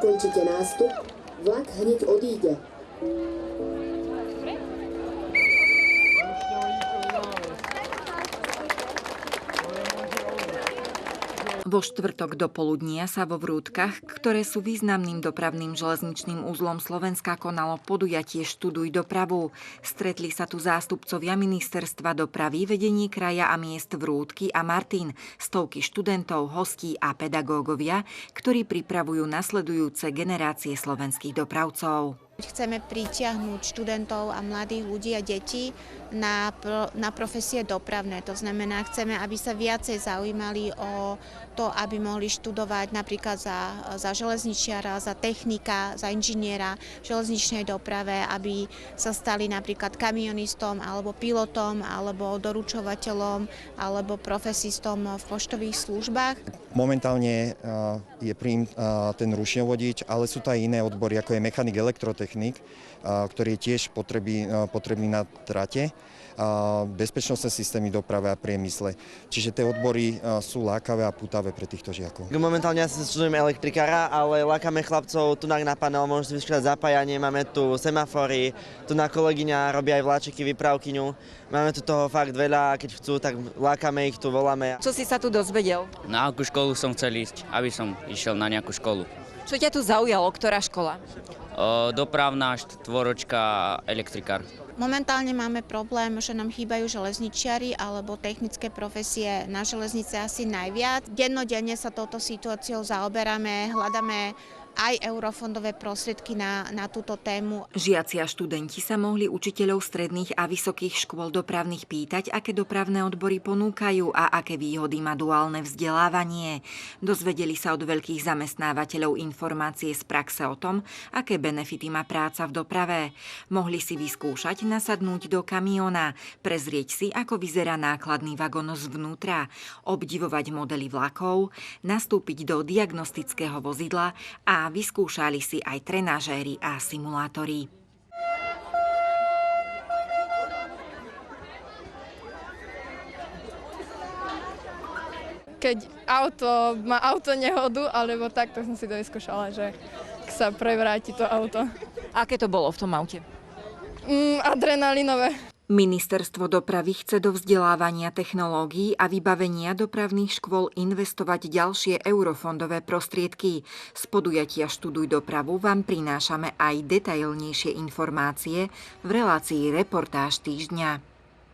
ukončíte nástup, vlak hneď odíde. Vo štvrtok do poludnia sa vo Vrútkach, ktoré sú významným dopravným železničným uzlom Slovenska, konalo podujatie Študuj dopravu. Stretli sa tu zástupcovia ministerstva dopravy, vedení kraja a miest Vrútky a Martin, stovky študentov, hostí a pedagógovia, ktorí pripravujú nasledujúce generácie slovenských dopravcov. Chceme pritiahnuť študentov a mladých ľudí a detí na profesie dopravné. To znamená, chceme, aby sa viacej zaujímali o to, aby mohli študovať napríklad za železničiara, za technika, za inžiniera v železničnej doprave, aby sa stali napríklad kamionistom alebo pilotom alebo doručovateľom alebo profesistom v poštových službách. Momentálne je príjm ten ručňovodič, ale sú to aj iné odbory, ako je mechanik, elektrotechnik, ktorý je tiež potrebný na trate, bezpečnostné systémy doprave a priemysle. Čiže tie odbory sú lákavé a pútavé pre týchto žiakov. Momentálne ja si študujem elektrikára, ale lákame chlapcov tu na panel, môžu si vyskúšať zapájanie, máme tu semafory, tu na kolegyňa robí aj vláčiky, vypravkyňu. Máme tu toho fakt veľa a keď chcú, tak lákame ich, tu voláme. Čo si sa tu dozvedel? Na akú školu som chcel ísť, aby som išiel na nejakú školu. Čo ťa tu zaujalo? Ktorá škola? Dopravná, štvoročka, elektrikár. Momentálne máme problém, že nám chýbajú železničiari alebo technické profesie na železnice asi najviac. Dennodenne sa touto situáciou zaoberáme, hľadáme aj eurofondové prostriedky na túto tému. Žiaci a študenti sa mohli učiteľov stredných a vysokých škôl dopravných pýtať, aké dopravné odbory ponúkajú a aké výhody má duálne vzdelávanie. Dozvedeli sa od veľkých zamestnávateľov informácie z praxe o tom, aké benefity má práca v doprave. Mohli si vyskúšať nasadnúť do kamióna, prezrieť si, ako vyzerá nákladný vagón zvnútra, obdivovať modely vlakov, nastúpiť do diagnostického vozidla a vyskúšali si aj trenažéry a simulátory. Keď má auto nehodu, alebo tak som si to vyskúšala, že sa prevráti to auto. Aké to bolo v tom aute? Adrenalinové. Ministerstvo dopravy chce do vzdelávania technológií a vybavenia dopravných škôl investovať ďalšie eurofondové prostriedky. Z podujatia Študuj dopravu vám prinášame aj detailnejšie informácie v relácii Reportáž týždňa.